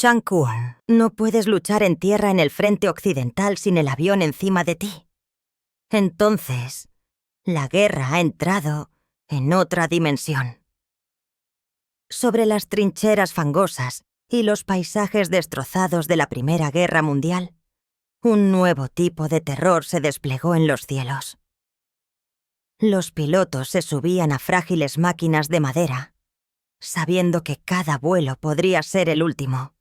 Chang'e, no puedes luchar en tierra en el frente occidental sin el avión encima de ti. Entonces, la guerra ha entrado en otra dimensión. Sobre las trincheras fangosas y los paisajes destrozados de la Primera Guerra Mundial, un nuevo tipo de terror se desplegó en los cielos. Los pilotos se subían a frágiles máquinas de madera, sabiendo que cada vuelo podría ser el último.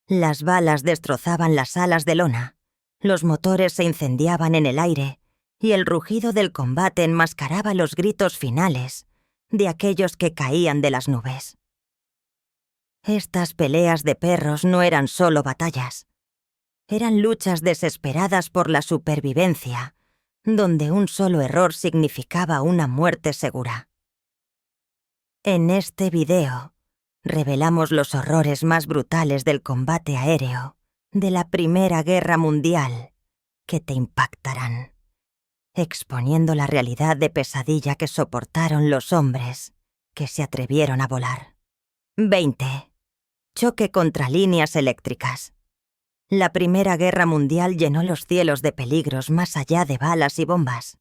Las balas destrozaban las alas de lona, los motores se incendiaban en el aire y el rugido del combate enmascaraba los gritos finales de aquellos que caían de las nubes. Estas peleas de perros no eran solo batallas. Eran luchas desesperadas por la supervivencia, donde un solo error significaba una muerte segura. En este video revelamos los horrores más brutales del combate aéreo de la Primera Guerra Mundial que te impactarán, exponiendo la realidad de pesadilla que soportaron los hombres que se atrevieron a volar. 20. Choque contra líneas eléctricas. La Primera Guerra Mundial llenó los cielos de peligros más allá de balas y bombas.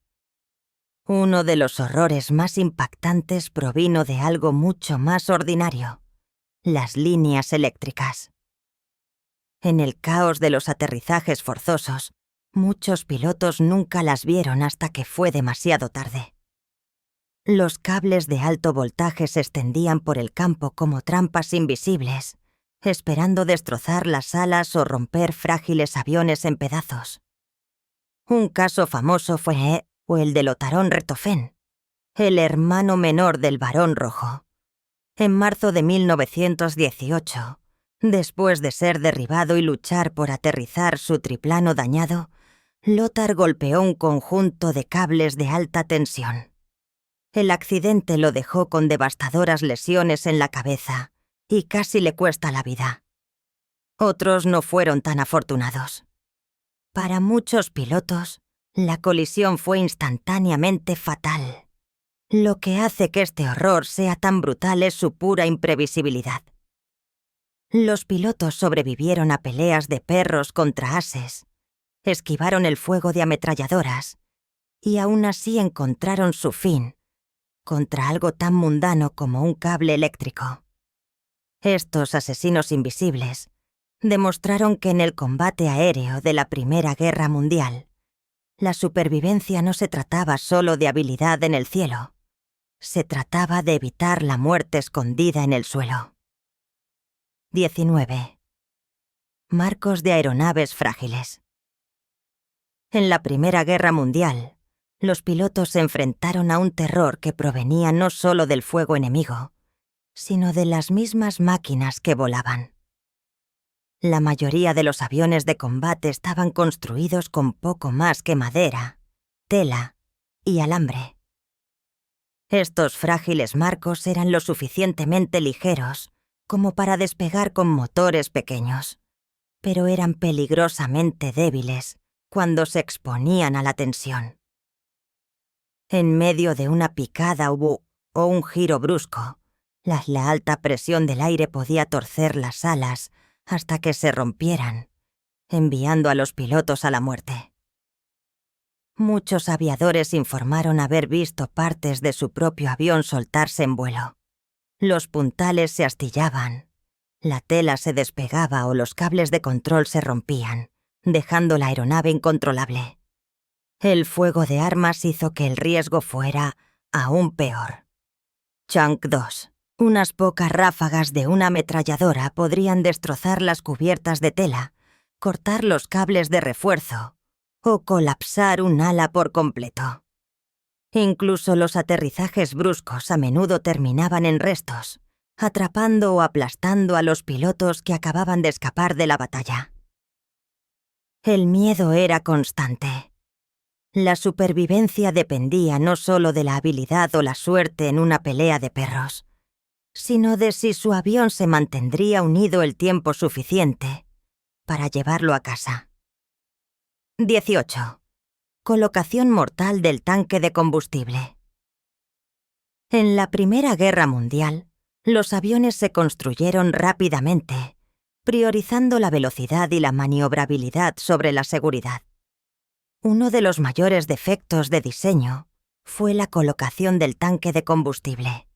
Uno de los horrores más impactantes provino de algo mucho más ordinario: las líneas eléctricas. En el caos de los aterrizajes forzosos, muchos pilotos nunca las vieron hasta que fue demasiado tarde. Los cables de alto voltaje se extendían por el campo como trampas invisibles, esperando destrozar las alas o romper frágiles aviones en pedazos. Un caso famoso fue el de Lothar Richthofen, el hermano menor del Barón Rojo. En marzo de 1918, después de ser derribado y luchar por aterrizar su triplano dañado, Lothar golpeó un conjunto de cables de alta tensión. El accidente lo dejó con devastadoras lesiones en la cabeza y casi le cuesta la vida. Otros no fueron tan afortunados. Para muchos pilotos, la colisión fue instantáneamente fatal. Lo que hace que este horror sea tan brutal es su pura imprevisibilidad. Los pilotos sobrevivieron a peleas de perros contra ases, esquivaron el fuego de ametralladoras y aún así encontraron su fin contra algo tan mundano como un cable eléctrico. Estos asesinos invisibles demostraron que en el combate aéreo de la Primera Guerra Mundial, la supervivencia no se trataba solo de habilidad en el cielo. Se trataba de evitar la muerte escondida en el suelo. 19. Marcos de aeronaves frágiles. En la Primera Guerra Mundial, los pilotos se enfrentaron a un terror que provenía no solo del fuego enemigo, sino de las mismas máquinas que volaban. La mayoría de los aviones de combate estaban construidos con poco más que madera, tela y alambre. Estos frágiles marcos eran lo suficientemente ligeros como para despegar con motores pequeños, pero eran peligrosamente débiles cuando se exponían a la tensión. En medio de una picada o un giro brusco, la alta presión del aire podía torcer las alas hasta que se rompieran, enviando a los pilotos a la muerte. Muchos aviadores informaron haber visto partes de su propio avión soltarse en vuelo. Los puntales se astillaban, la tela se despegaba o los cables de control se rompían, dejando la aeronave incontrolable. El fuego de armas hizo que el riesgo fuera aún peor. Chang'e 2. Unas pocas ráfagas de una ametralladora podrían destrozar las cubiertas de tela, cortar los cables de refuerzo o colapsar un ala por completo. Incluso los aterrizajes bruscos a menudo terminaban en restos, atrapando o aplastando a los pilotos que acababan de escapar de la batalla. El miedo era constante. La supervivencia dependía no solo de la habilidad o la suerte en una pelea de perros, sino de si su avión se mantendría unido el tiempo suficiente para llevarlo a casa. 18. Colocación mortal del tanque de combustible. En la Primera Guerra Mundial, los aviones se construyeron rápidamente priorizando la velocidad y la maniobrabilidad sobre la seguridad. Uno de los mayores defectos de diseño fue la colocación del tanque de combustible.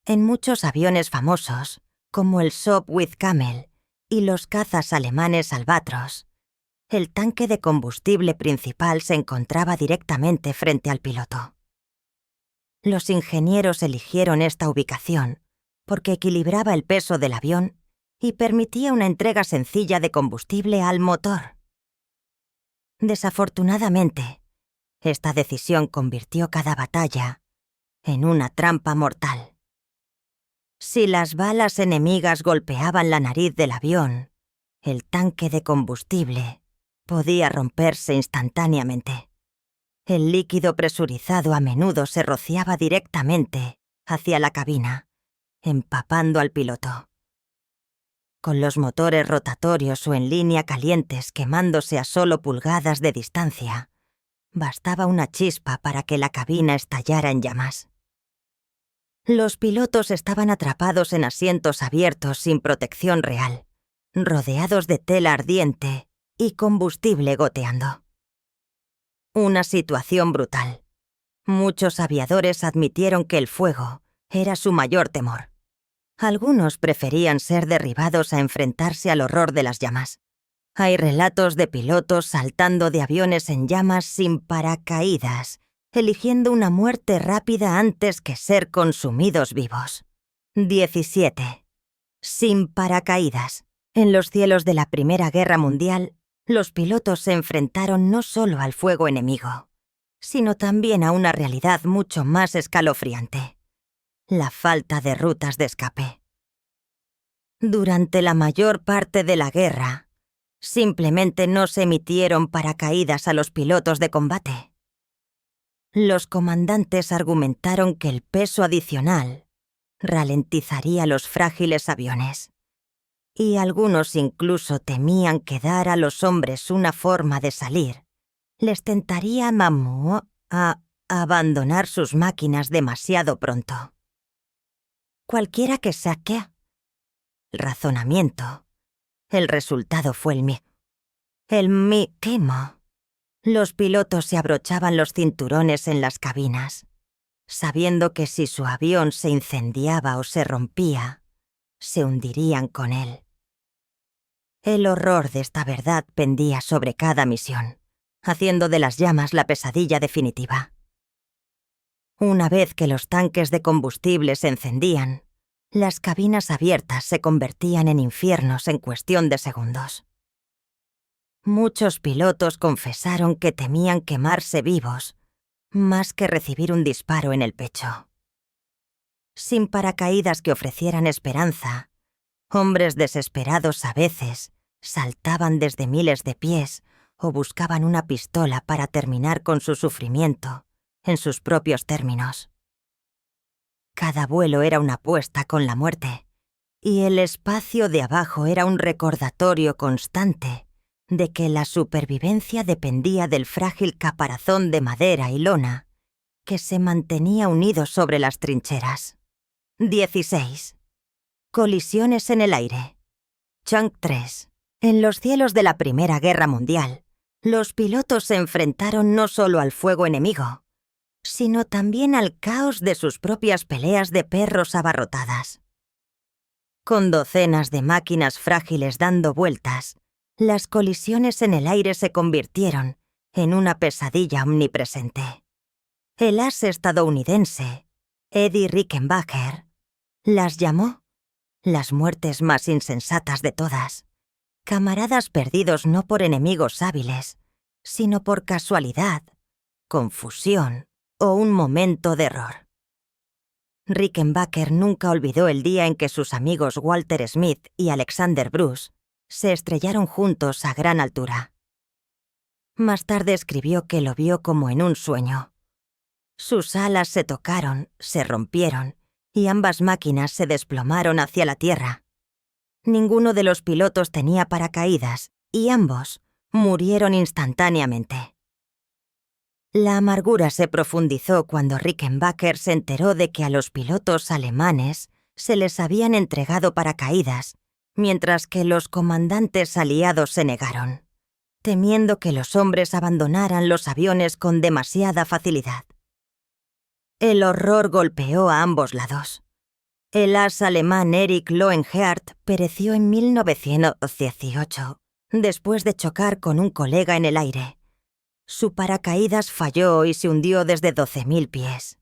En muchos aviones famosos, como el Sopwith Camel y los cazas alemanes Albatros, el tanque de combustible principal se encontraba directamente frente al piloto. Los ingenieros eligieron esta ubicación porque equilibraba el peso del avión y permitía una entrega sencilla de combustible al motor. Desafortunadamente, esta decisión convirtió cada batalla en una trampa mortal. Si las balas enemigas golpeaban la nariz del avión, el tanque de combustible podía romperse instantáneamente. El líquido presurizado a menudo se rociaba directamente hacia la cabina, empapando al piloto. Con los motores rotatorios o en línea calientes quemándose a solo pulgadas de distancia, bastaba una chispa para que la cabina estallara en llamas. Los pilotos estaban atrapados en asientos abiertos sin protección real, rodeados de tela ardiente y combustible goteando. Una situación brutal. Muchos aviadores admitieron que el fuego era su mayor temor. Algunos preferían ser derribados a enfrentarse al horror de las llamas. Hay relatos de pilotos saltando de aviones en llamas sin paracaídas, eligiendo una muerte rápida antes que ser consumidos vivos. 17. Sin paracaídas. En los cielos de la Primera Guerra Mundial, los pilotos se enfrentaron no solo al fuego enemigo, sino también a una realidad mucho más escalofriante: la falta de rutas de escape. Durante la mayor parte de la guerra, simplemente no se emitieron paracaídas a los pilotos de combate. Los comandantes argumentaron que el peso adicional ralentizaría los frágiles aviones, y algunos incluso temían que dar a los hombres una forma de salir les tentaría a abandonar sus máquinas demasiado pronto. Cualquiera que saque el razonamiento, el resultado fue el mismo. Los pilotos se abrochaban los cinturones en las cabinas, sabiendo que si su avión se incendiaba o se rompía, se hundirían con él. El horror de esta verdad pendía sobre cada misión, haciendo de las llamas la pesadilla definitiva. Una vez que los tanques de combustible se encendían, las cabinas abiertas se convertían en infiernos en cuestión de segundos. Muchos pilotos confesaron que temían quemarse vivos, más que recibir un disparo en el pecho. Sin paracaídas que ofrecieran esperanza, hombres desesperados a veces saltaban desde miles de pies o buscaban una pistola para terminar con su sufrimiento en sus propios términos. Cada vuelo era una apuesta con la muerte, y el espacio de abajo era un recordatorio constante de que la supervivencia dependía del frágil caparazón de madera y lona que se mantenía unido sobre las trincheras. 16. Colisiones en el aire. Chunk 3. En los cielos de la Primera Guerra Mundial, los pilotos se enfrentaron no solo al fuego enemigo, sino también al caos de sus propias peleas de perros abarrotadas. Con docenas de máquinas frágiles dando vueltas, las colisiones en el aire se convirtieron en una pesadilla omnipresente. El as estadounidense, Eddie Rickenbacker, las llamó las muertes más insensatas de todas, camaradas perdidos no por enemigos hábiles, sino por casualidad, confusión o un momento de error. Rickenbacker nunca olvidó el día en que sus amigos Walter Smith y Alexander Bruce se estrellaron juntos a gran altura. Más tarde escribió que lo vio como en un sueño. Sus alas se tocaron, se rompieron, y ambas máquinas se desplomaron hacia la tierra. Ninguno de los pilotos tenía paracaídas, y ambos murieron instantáneamente. La amargura se profundizó cuando Rickenbacker se enteró de que a los pilotos alemanes se les habían entregado paracaídas mientras que los comandantes aliados se negaron, temiendo que los hombres abandonaran los aviones con demasiada facilidad. El horror golpeó a ambos lados. El as alemán Erich Lohenhardt pereció en 1918, después de chocar con un colega en el aire. Su paracaídas falló y se hundió desde 12.000 pies.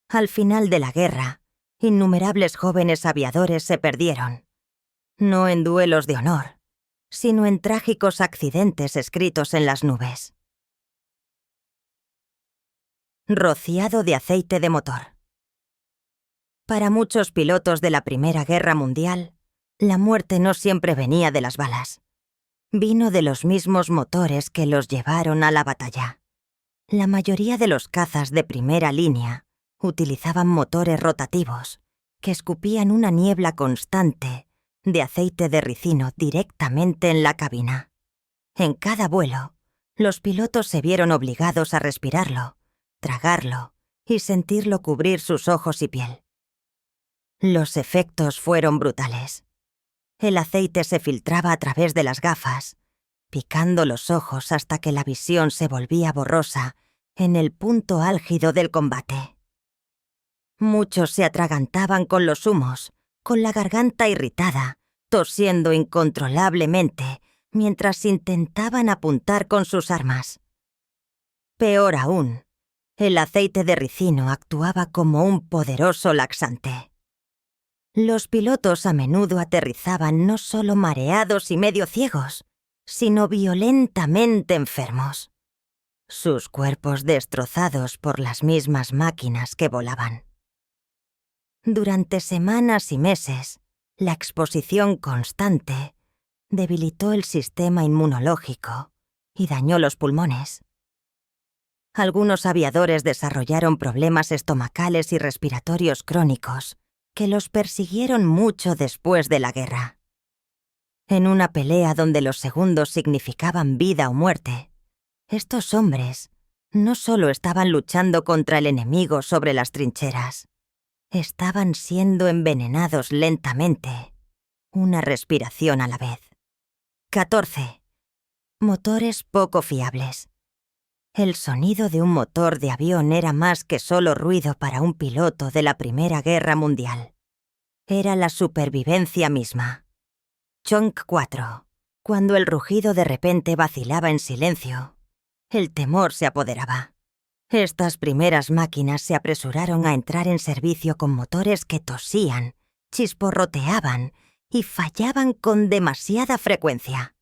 Al final de la guerra, innumerables jóvenes aviadores se perdieron, no en duelos de honor, sino en trágicos accidentes escritos en las nubes. Rociado de aceite de motor. Para muchos pilotos de la Primera Guerra Mundial, la muerte no siempre venía de las balas. Vino de los mismos motores que los llevaron a la batalla. La mayoría de los cazas de primera línea utilizaban motores rotativos que escupían una niebla constante de aceite de ricino directamente en la cabina. En cada vuelo, los pilotos se vieron obligados a respirarlo, tragarlo y sentirlo cubrir sus ojos y piel. Los efectos fueron brutales. El aceite se filtraba a través de las gafas, picando los ojos hasta que la visión se volvía borrosa en el punto álgido del combate. Muchos se atragantaban con los humos, con la garganta irritada, tosiendo incontrolablemente mientras intentaban apuntar con sus armas. Peor aún, el aceite de ricino actuaba como un poderoso laxante. Los pilotos a menudo aterrizaban no solo mareados y medio ciegos, sino violentamente enfermos. Sus cuerpos destrozados por las mismas máquinas que volaban. Durante semanas y meses, la exposición constante debilitó el sistema inmunológico y dañó los pulmones. Algunos aviadores desarrollaron problemas estomacales y respiratorios crónicos que los persiguieron mucho después de la guerra. En una pelea donde los segundos significaban vida o muerte, estos hombres no solo estaban luchando contra el enemigo sobre las trincheras, estaban siendo envenenados lentamente, una respiración a la vez. 14. Motores poco fiables. El sonido de un motor de avión era más que solo ruido para un piloto de la Primera Guerra Mundial. Era la supervivencia misma. Chonk 4. Cuando el rugido de repente vacilaba en silencio, el temor se apoderaba. Estas primeras máquinas se apresuraron a entrar en servicio con motores que tosían, chisporroteaban y fallaban con demasiada frecuencia.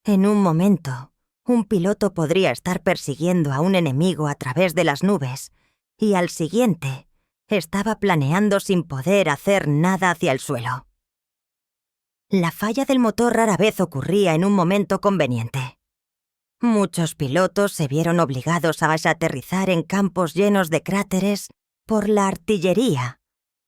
En un momento, un piloto podría estar persiguiendo a un enemigo a través de las nubes y al siguiente estaba planeando sin poder hacer nada hacia el suelo. La falla del motor rara vez ocurría en un momento conveniente. Muchos pilotos se vieron obligados a aterrizar en campos llenos de cráteres por la artillería,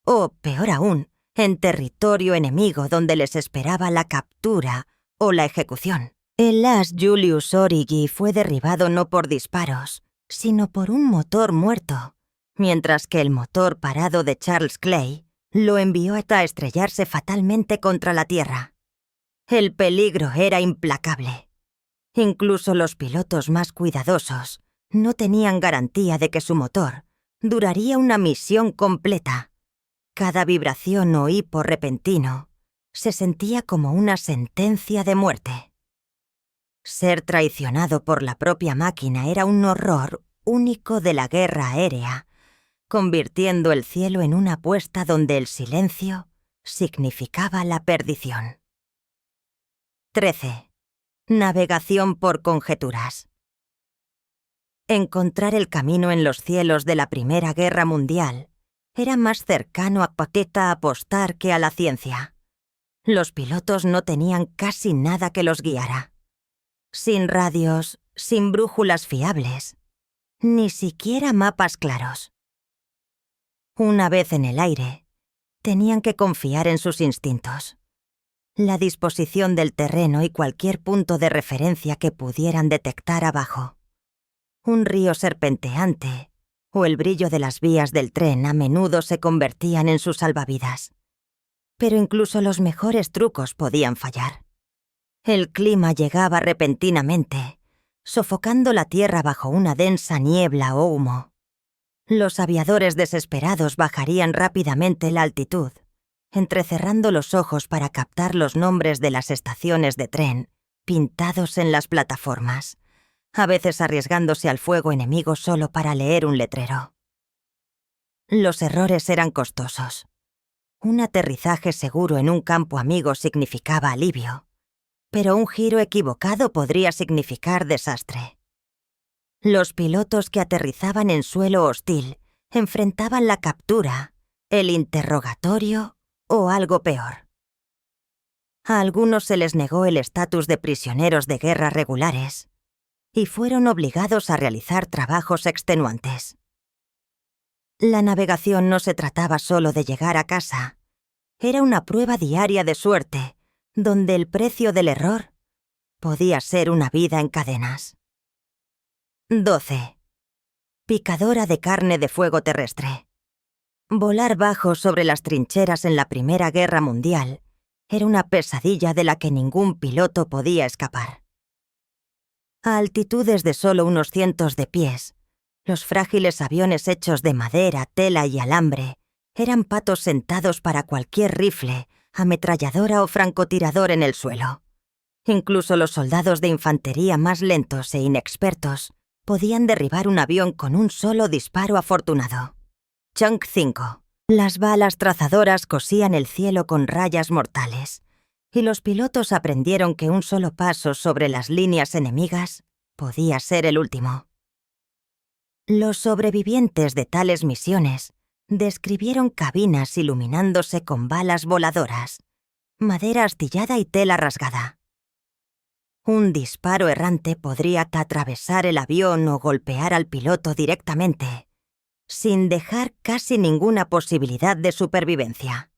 o, peor aún, en territorio enemigo donde les esperaba la captura o la ejecución. El as Julius Origi fue derribado no por disparos, sino por un motor muerto, mientras que el motor parado de Charles Clay lo envió hasta estrellarse fatalmente contra la tierra. El peligro era implacable. Incluso los pilotos más cuidadosos no tenían garantía de que su motor duraría una misión completa. Cada vibración o hipo repentino se sentía como una sentencia de muerte. Ser traicionado por la propia máquina era un horror único de la guerra aérea, convirtiendo el cielo en una apuesta donde el silencio significaba la perdición. 13. Navegación por conjeturas. Encontrar el camino en los cielos de la Primera Guerra Mundial era más cercano a Paqueta apostar que a la ciencia. Los pilotos no tenían casi nada que los guiara. Sin radios, sin brújulas fiables, ni siquiera mapas claros. Una vez en el aire, tenían que confiar en sus instintos, la disposición del terreno y cualquier punto de referencia que pudieran detectar abajo. Un río serpenteante o el brillo de las vías del tren a menudo se convertían en sus salvavidas. pero incluso los mejores trucos podían fallar. El clima llegaba repentinamente, sofocando la tierra bajo una densa niebla o humo. Los aviadores desesperados bajarían rápidamente la altitud, entrecerrando los ojos para captar los nombres de las estaciones de tren pintados en las plataformas, a veces arriesgándose al fuego enemigo solo para leer un letrero. Los errores eran costosos. Un aterrizaje seguro en un campo amigo significaba alivio, pero un giro equivocado podría significar desastre. Los pilotos que aterrizaban en suelo hostil enfrentaban la captura, el interrogatorio o algo peor. A algunos se les negó el estatus de prisioneros de guerra regulares y fueron obligados a realizar trabajos extenuantes. La navegación no se trataba solo de llegar a casa. Era una prueba diaria de suerte, donde el precio del error podía ser una vida en cadenas. 12. Picadora de carne de fuego terrestre. Volar bajo sobre las trincheras en la Primera Guerra Mundial era una pesadilla de la que ningún piloto podía escapar. A altitudes de solo unos cientos de pies, los frágiles aviones hechos de madera, tela y alambre eran patos sentados para cualquier rifle, ametralladora o francotirador en el suelo. Incluso los soldados de infantería más lentos e inexpertos podían derribar un avión con un solo disparo afortunado. Chunk 5. Las balas trazadoras cosían el cielo con rayas mortales, y los pilotos aprendieron que un solo paso sobre las líneas enemigas podía ser el último. Los sobrevivientes de tales misiones describieron cabinas iluminándose con balas voladoras, madera astillada y tela rasgada. Un disparo errante podría atravesar el avión o golpear al piloto directamente, sin dejar casi ninguna posibilidad de supervivencia.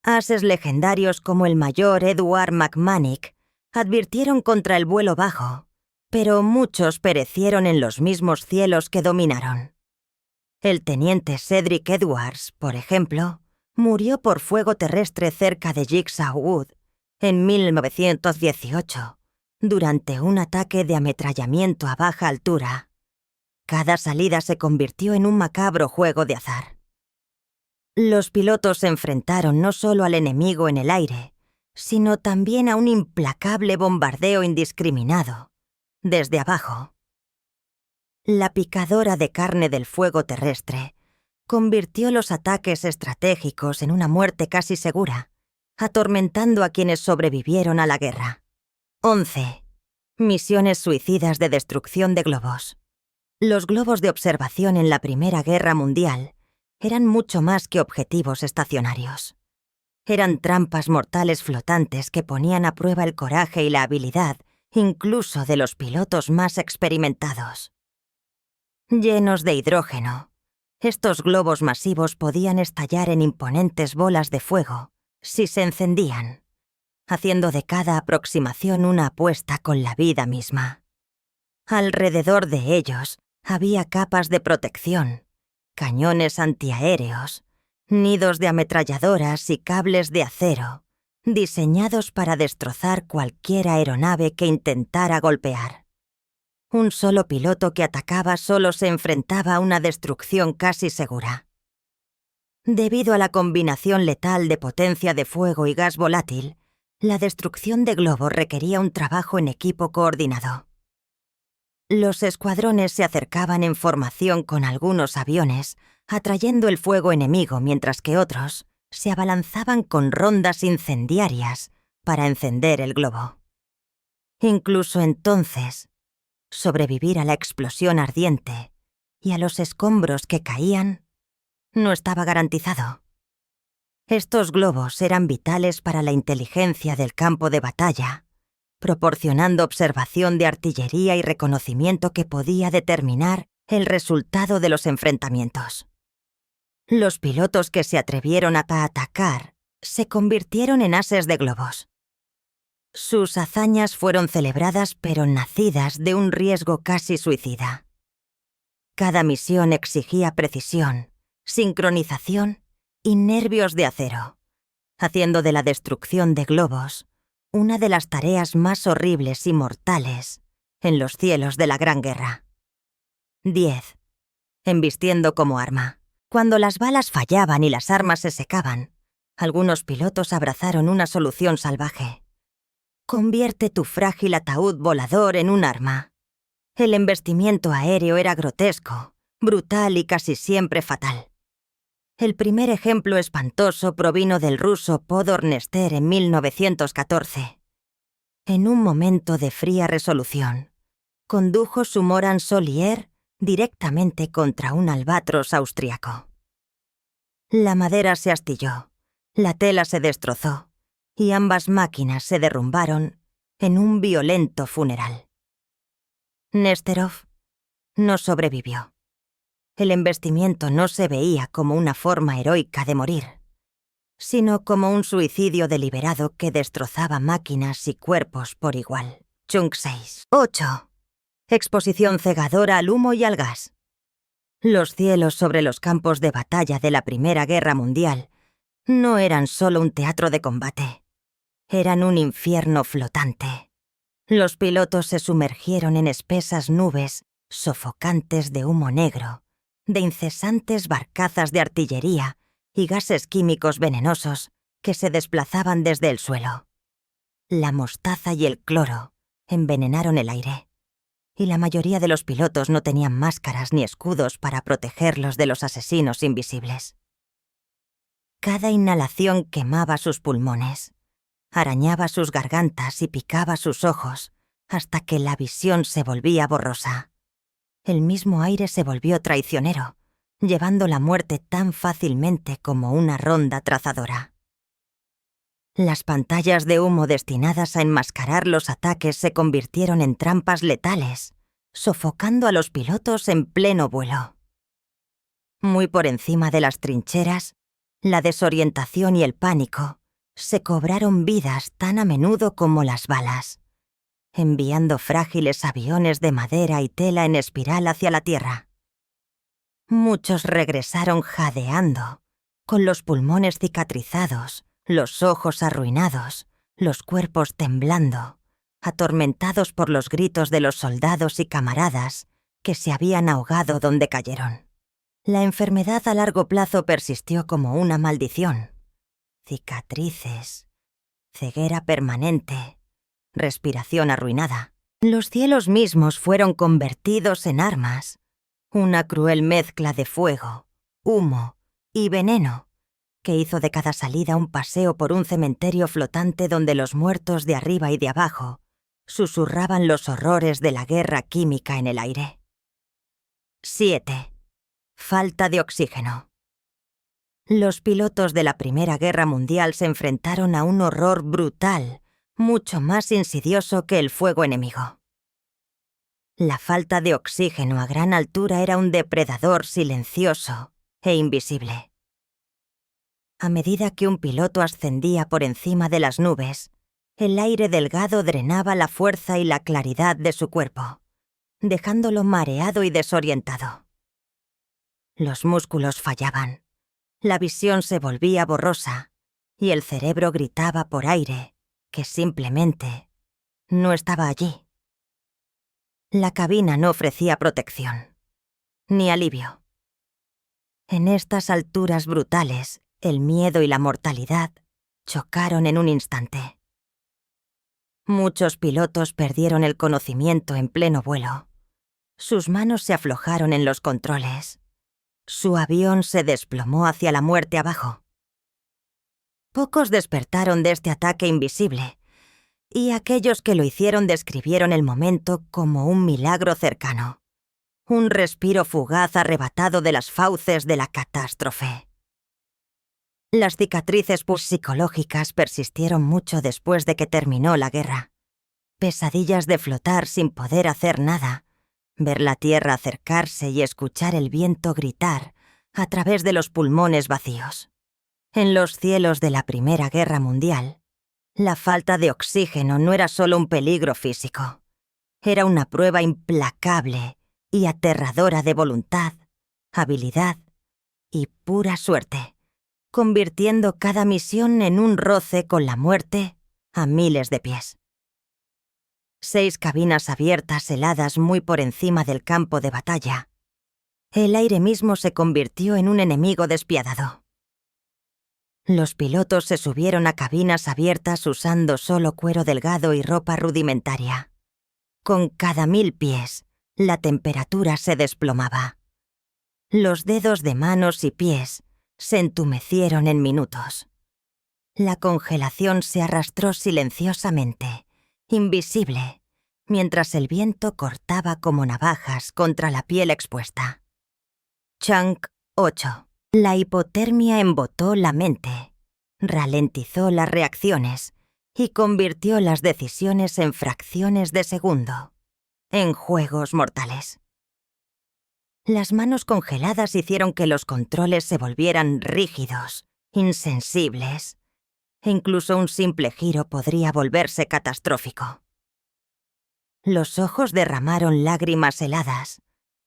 Ases legendarios como el mayor Edward McManus advirtieron contra el vuelo bajo, pero muchos perecieron en los mismos cielos que dominaron. El teniente Cedric Edwards, por ejemplo, murió por fuego terrestre cerca de Jigsaw Wood en 1918, durante un ataque de ametrallamiento a baja altura. Cada salida se convirtió en un macabro juego de azar. Los pilotos se enfrentaron no solo al enemigo en el aire, sino también a un implacable bombardeo indiscriminado, desde abajo. La picadora de carne del fuego terrestre convirtió los ataques estratégicos en una muerte casi segura, atormentando a quienes sobrevivieron a la guerra. 11. Misiones suicidas de destrucción de globos. Los globos de observación en la Primera Guerra Mundial eran mucho más que objetivos estacionarios. Eran trampas mortales flotantes que ponían a prueba el coraje y la habilidad, incluso de los pilotos más experimentados. Llenos de hidrógeno, estos globos masivos podían estallar en imponentes bolas de fuego si se encendían, haciendo de cada aproximación una apuesta con la vida misma. Alrededor de ellos había capas de protección, cañones antiaéreos, nidos de ametralladoras y cables de acero, diseñados para destrozar cualquier aeronave que intentara golpear. Un solo piloto que atacaba solo se enfrentaba a una destrucción casi segura. Debido a la combinación letal de potencia de fuego y gas volátil, la destrucción de globos requería un trabajo en equipo coordinado. Los escuadrones se acercaban en formación con algunos aviones, atrayendo el fuego enemigo, mientras que otros se abalanzaban con rondas incendiarias para encender el globo. Incluso entonces, sobrevivir a la explosión ardiente y a los escombros que caían no estaba garantizado. Estos globos eran vitales para la inteligencia del campo de batalla, proporcionando observación de artillería y reconocimiento que podía determinar el resultado de los enfrentamientos. Los pilotos que se atrevieron a atacar se convirtieron en ases de globos. Sus hazañas fueron celebradas pero nacidas de un riesgo casi suicida. Cada misión exigía precisión, sincronización y nervios de acero, haciendo de la destrucción de globos una de las tareas más horribles y mortales en los cielos de la Gran Guerra. 10. Embistiendo como arma. Cuando las balas fallaban y las armas se secaban, algunos pilotos abrazaron una solución salvaje. Convierte tu frágil ataúd volador en un arma. El embestimiento aéreo era grotesco, brutal y casi siempre fatal. El primer ejemplo espantoso provino del ruso Podor Nester en 1914. En un momento de fría resolución, condujo su Morane Solier directamente contra un albatros austriaco. La madera se astilló, la tela se destrozó y ambas máquinas se derrumbaron en un violento funeral. Nesterov no sobrevivió. El embestimiento no se veía como una forma heroica de morir, sino como un suicidio deliberado que destrozaba máquinas y cuerpos por igual. Chunk 6. 8. Exposición cegadora al humo y al gas. Los cielos sobre los campos de batalla de la Primera Guerra Mundial no eran solo un teatro de combate, eran un infierno flotante. Los pilotos se sumergieron en espesas nubes sofocantes de humo negro, de incesantes barcazas de artillería y gases químicos venenosos que se desplazaban desde el suelo. La mostaza y el cloro envenenaron el aire, y la mayoría de los pilotos no tenían máscaras ni escudos para protegerlos de los asesinos invisibles. Cada inhalación quemaba sus pulmones, arañaba sus gargantas y picaba sus ojos hasta que la visión se volvía borrosa. El mismo aire se volvió traicionero, llevando la muerte tan fácilmente como una ronda trazadora. Las pantallas de humo destinadas a enmascarar los ataques se convirtieron en trampas letales, sofocando a los pilotos en pleno vuelo. Muy por encima de las trincheras, la desorientación y el pánico se cobraron vidas tan a menudo como las balas, enviando frágiles aviones de madera y tela en espiral hacia la tierra. Muchos regresaron jadeando, con los pulmones cicatrizados, los ojos arruinados, los cuerpos temblando, atormentados por los gritos de los soldados y camaradas que se habían ahogado donde cayeron. La enfermedad a largo plazo persistió como una maldición. Cicatrices, ceguera permanente, respiración arruinada. Los cielos mismos fueron convertidos en armas, una cruel mezcla de fuego, humo y veneno que hizo de cada salida un paseo por un cementerio flotante donde los muertos de arriba y de abajo susurraban los horrores de la guerra química en el aire. 7. Falta de oxígeno. Los pilotos de la Primera Guerra Mundial se enfrentaron a un horror brutal, mucho más insidioso que el fuego enemigo. La falta de oxígeno a gran altura era un depredador silencioso e invisible. A medida que un piloto ascendía por encima de las nubes, el aire delgado drenaba la fuerza y la claridad de su cuerpo, dejándolo mareado y desorientado. Los músculos fallaban, la visión se volvía borrosa y el cerebro gritaba por aire que simplemente no estaba allí. La cabina no ofrecía protección, ni alivio. En estas alturas brutales, el miedo y la mortalidad chocaron en un instante. Muchos pilotos perdieron el conocimiento en pleno vuelo. Sus manos se aflojaron en los controles. Su avión se desplomó hacia la muerte abajo. Pocos despertaron de este ataque invisible, y aquellos que lo hicieron describieron el momento como un milagro cercano, un respiro fugaz arrebatado de las fauces de la catástrofe. Las cicatrices psicológicas persistieron mucho después de que terminó la guerra. Pesadillas de flotar sin poder hacer nada, ver la tierra acercarse y escuchar el viento gritar a través de los pulmones vacíos. En los cielos de la Primera Guerra Mundial, la falta de oxígeno no era solo un peligro físico, era una prueba implacable y aterradora de voluntad, habilidad y pura suerte, convirtiendo cada misión en un roce con la muerte a miles de pies. 6 cabinas abiertas heladas muy por encima del campo de batalla. El aire mismo se convirtió en un enemigo despiadado. Los pilotos se subieron a cabinas abiertas usando solo cuero delgado y ropa rudimentaria. Con cada 1000 pies, la temperatura se desplomaba. Los dedos de manos y pies se entumecieron en minutos. La congelación se arrastró silenciosamente, invisible, mientras el viento cortaba como navajas contra la piel expuesta. Chunk 8. La hipotermia embotó la mente, ralentizó las reacciones y convirtió las decisiones en fracciones de segundo, en juegos mortales. Las manos congeladas hicieron que los controles se volvieran rígidos, insensibles, e incluso un simple giro podría volverse catastrófico. Los ojos derramaron lágrimas heladas,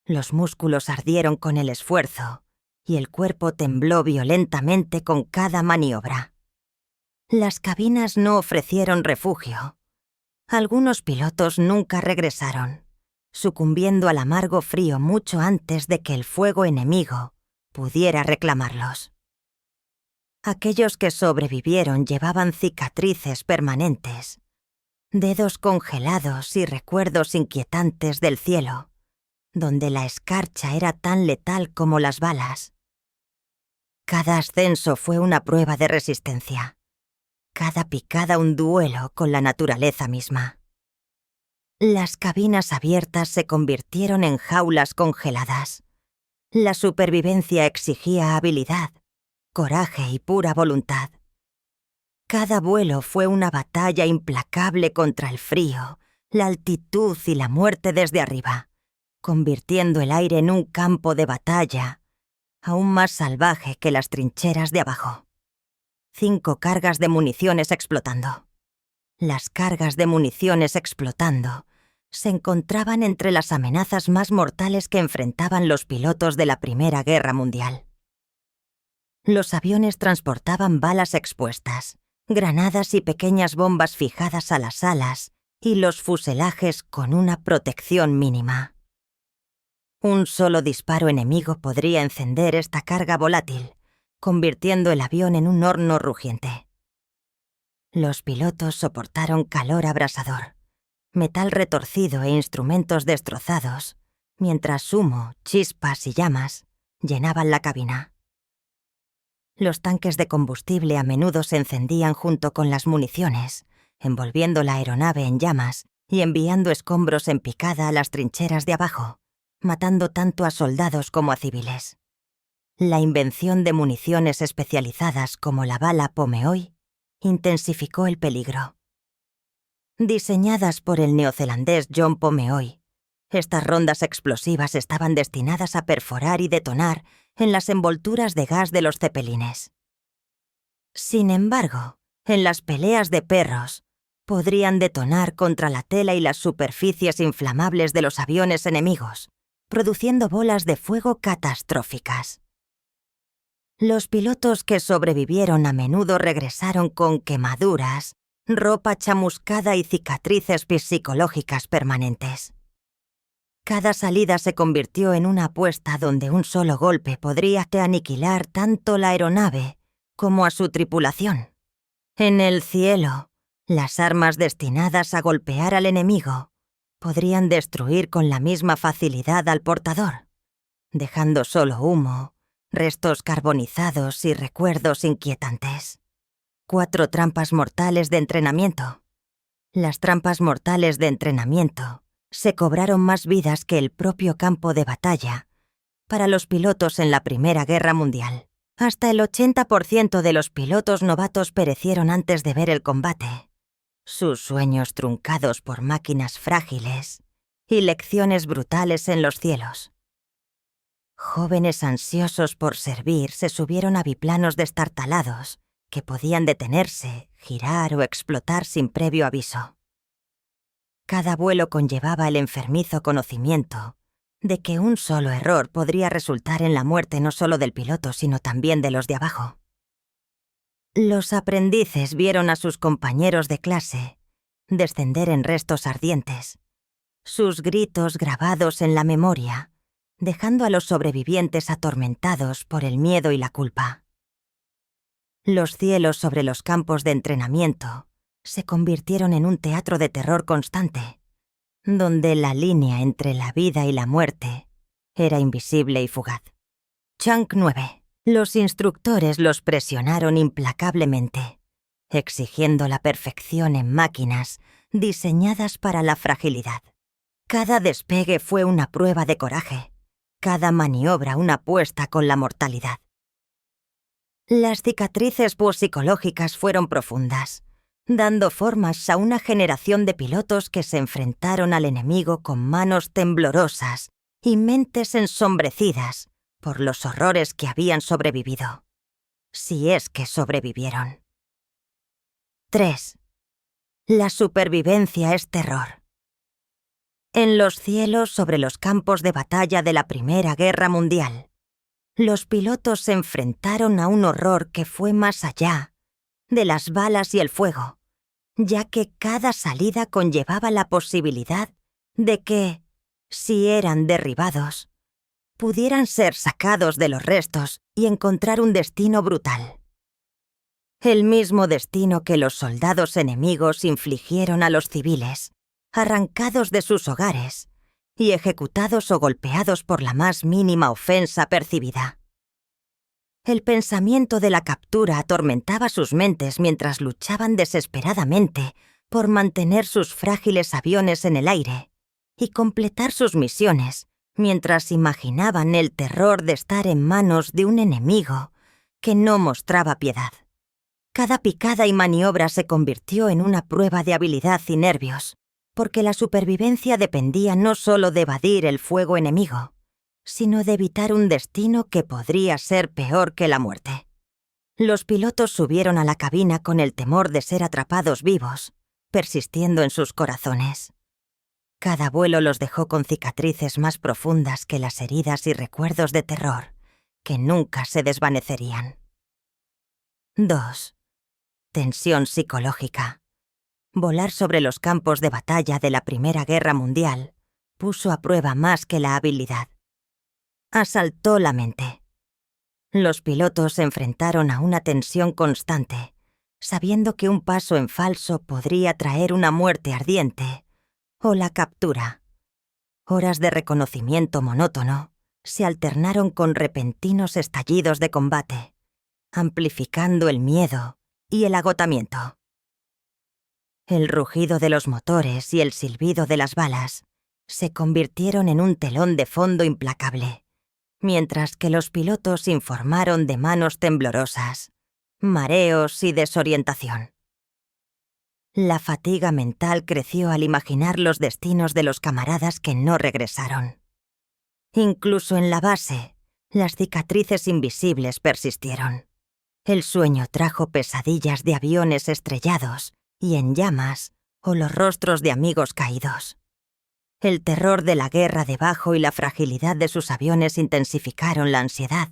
los músculos ardieron con el esfuerzo y el cuerpo tembló violentamente con cada maniobra. Las cabinas no ofrecieron refugio. Algunos pilotos nunca regresaron, sucumbiendo al amargo frío mucho antes de que el fuego enemigo pudiera reclamarlos. Aquellos que sobrevivieron llevaban cicatrices permanentes, dedos congelados y recuerdos inquietantes del cielo, donde la escarcha era tan letal como las balas. Cada ascenso fue una prueba de resistencia, cada picada un duelo con la naturaleza misma. Las cabinas abiertas se convirtieron en jaulas congeladas. La supervivencia exigía habilidad, coraje y pura voluntad. Cada vuelo fue una batalla implacable contra el frío, la altitud y la muerte desde arriba, convirtiendo el aire en un campo de batalla aún más salvaje que las trincheras de abajo. 5 cargas de municiones explotando. Las cargas de municiones explotando se encontraban entre las amenazas más mortales que enfrentaban los pilotos de la Primera Guerra Mundial. Los aviones transportaban balas expuestas, granadas y pequeñas bombas fijadas a las alas y los fuselajes con una protección mínima. Un solo disparo enemigo podría encender esta carga volátil, convirtiendo el avión en un horno rugiente. Los pilotos soportaron calor abrasador, metal retorcido e instrumentos destrozados, mientras humo, chispas y llamas llenaban la cabina. Los tanques de combustible a menudo se encendían junto con las municiones, envolviendo la aeronave en llamas y enviando escombros en picada a las trincheras de abajo, matando tanto a soldados como a civiles. La invención de municiones especializadas como la bala Pomeroy intensificó el peligro. Diseñadas por el neozelandés John Pomeroy, estas rondas explosivas estaban destinadas a perforar y detonar en las envolturas de gas de los cepelines. Sin embargo, en las peleas de perros, podrían detonar contra la tela y las superficies inflamables de los aviones enemigos, produciendo bolas de fuego catastróficas. Los pilotos que sobrevivieron a menudo regresaron con quemaduras, ropa chamuscada y cicatrices psicológicas permanentes. Cada salida se convirtió en una apuesta donde un solo golpe podría aniquilar tanto la aeronave como a su tripulación. En el cielo, las armas destinadas a golpear al enemigo podrían destruir con la misma facilidad al portador, dejando solo humo, restos carbonizados y recuerdos inquietantes. 4 trampas mortales de entrenamiento. Las trampas mortales de entrenamiento se cobraron más vidas que el propio campo de batalla para los pilotos en la Primera Guerra Mundial. Hasta el 80% de los pilotos novatos perecieron antes de ver el combate, sus sueños truncados por máquinas frágiles y lecciones brutales en los cielos. Jóvenes ansiosos por servir se subieron a biplanos destartalados que podían detenerse, girar o explotar sin previo aviso. Cada vuelo conllevaba el enfermizo conocimiento de que un solo error podría resultar en la muerte no solo del piloto, sino también de los de abajo. Los aprendices vieron a sus compañeros de clase descender en restos ardientes, sus gritos grabados en la memoria, dejando a los sobrevivientes atormentados por el miedo y la culpa. Los cielos sobre los campos de entrenamiento se convirtieron en un teatro de terror constante, donde la línea entre la vida y la muerte era invisible y fugaz. Chunk 9. Los instructores los presionaron implacablemente, exigiendo la perfección en máquinas diseñadas para la fragilidad. Cada despegue fue una prueba de coraje, cada maniobra una apuesta con la mortalidad. Las cicatrices psicológicas fueron profundas, dando formas a una generación de pilotos que se enfrentaron al enemigo con manos temblorosas y mentes ensombrecidas por los horrores que habían sobrevivido, si es que sobrevivieron. 3. La supervivencia es terror. En los cielos sobre los campos de batalla de la Primera Guerra Mundial, los pilotos se enfrentaron a un horror que fue más allá de las balas y el fuego, ya que cada salida conllevaba la posibilidad de que, si eran derribados, pudieran ser sacados de los restos y encontrar un destino brutal. El mismo destino que los soldados enemigos infligieron a los civiles, arrancados de sus hogares y ejecutados o golpeados por la más mínima ofensa percibida. El pensamiento de la captura atormentaba sus mentes mientras luchaban desesperadamente por mantener sus frágiles aviones en el aire y completar sus misiones mientras imaginaban el terror de estar en manos de un enemigo que no mostraba piedad. Cada picada y maniobra se convirtió en una prueba de habilidad y nervios, porque la supervivencia dependía no solo de evadir el fuego enemigo, sino de evitar un destino que podría ser peor que la muerte. Los pilotos subieron a la cabina con el temor de ser atrapados vivos, persistiendo en sus corazones. Cada vuelo los dejó con cicatrices más profundas que las heridas y recuerdos de terror, que nunca se desvanecerían. 2. Tensión psicológica. Volar sobre los campos de batalla de la Primera Guerra Mundial puso a prueba más que la habilidad. Asaltó la mente. Los pilotos se enfrentaron a una tensión constante, sabiendo que un paso en falso podría traer una muerte ardiente o la captura. Horas de reconocimiento monótono se alternaron con repentinos estallidos de combate, amplificando el miedo y el agotamiento. El rugido de los motores y el silbido de las balas se convirtieron en un telón de fondo implacable, mientras que los pilotos informaron de manos temblorosas, mareos y desorientación. La fatiga mental creció al imaginar los destinos de los camaradas que no regresaron. Incluso en la base, las cicatrices invisibles persistieron. El sueño trajo pesadillas de aviones estrellados y en llamas o los rostros de amigos caídos. El terror de la guerra debajo y la fragilidad de sus aviones intensificaron la ansiedad,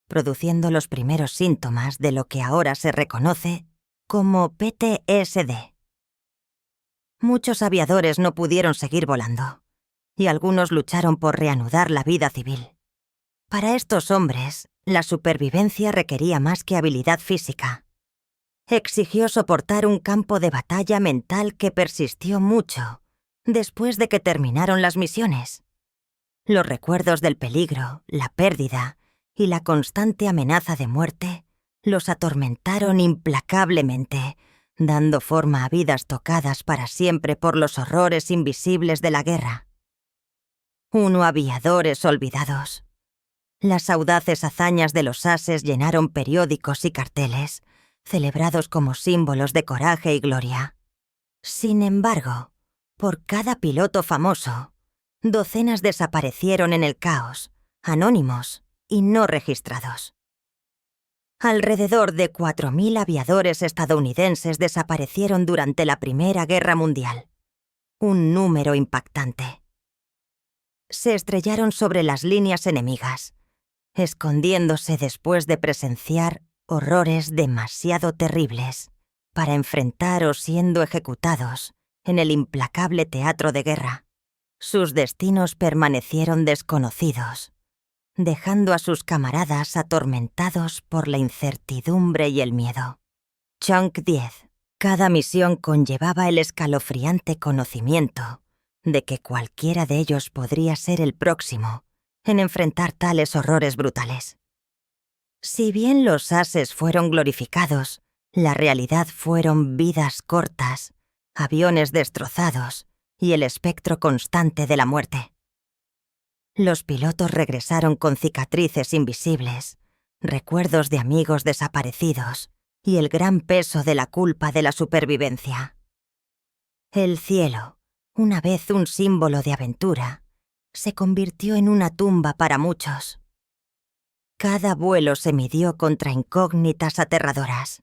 produciendo los primeros síntomas de lo que ahora se reconoce como PTSD. Muchos aviadores no pudieron seguir volando, y algunos lucharon por reanudar la vida civil. Para estos hombres, la supervivencia requería más que habilidad física. Exigió soportar un campo de batalla mental que persistió mucho después de que terminaron las misiones. Los recuerdos del peligro, la pérdida y la constante amenaza de muerte los atormentaron implacablemente, dando forma a vidas tocadas para siempre por los horrores invisibles de la guerra. Aviadores olvidados. Las audaces hazañas de los ases llenaron periódicos y carteles, celebrados como símbolos de coraje y gloria. Sin embargo, por cada piloto famoso, docenas desaparecieron en el caos, anónimos y no registrados. Alrededor de 4.000 aviadores estadounidenses desaparecieron durante la Primera Guerra Mundial, un número impactante. Se estrellaron sobre las líneas enemigas, escondiéndose después de presenciar horrores demasiado terribles para enfrentar o siendo ejecutados en el implacable teatro de guerra. Sus destinos permanecieron desconocidos, dejando a sus camaradas atormentados por la incertidumbre y el miedo. Chunk 10. Cada misión conllevaba el escalofriante conocimiento de que cualquiera de ellos podría ser el próximo en enfrentar tales horrores brutales. Si bien los ases fueron glorificados, la realidad fueron vidas cortas, aviones destrozados y el espectro constante de la muerte. Los pilotos regresaron con cicatrices invisibles, recuerdos de amigos desaparecidos y el gran peso de la culpa de la supervivencia. El cielo, una vez un símbolo de aventura, se convirtió en una tumba para muchos. Cada vuelo se midió contra incógnitas aterradoras.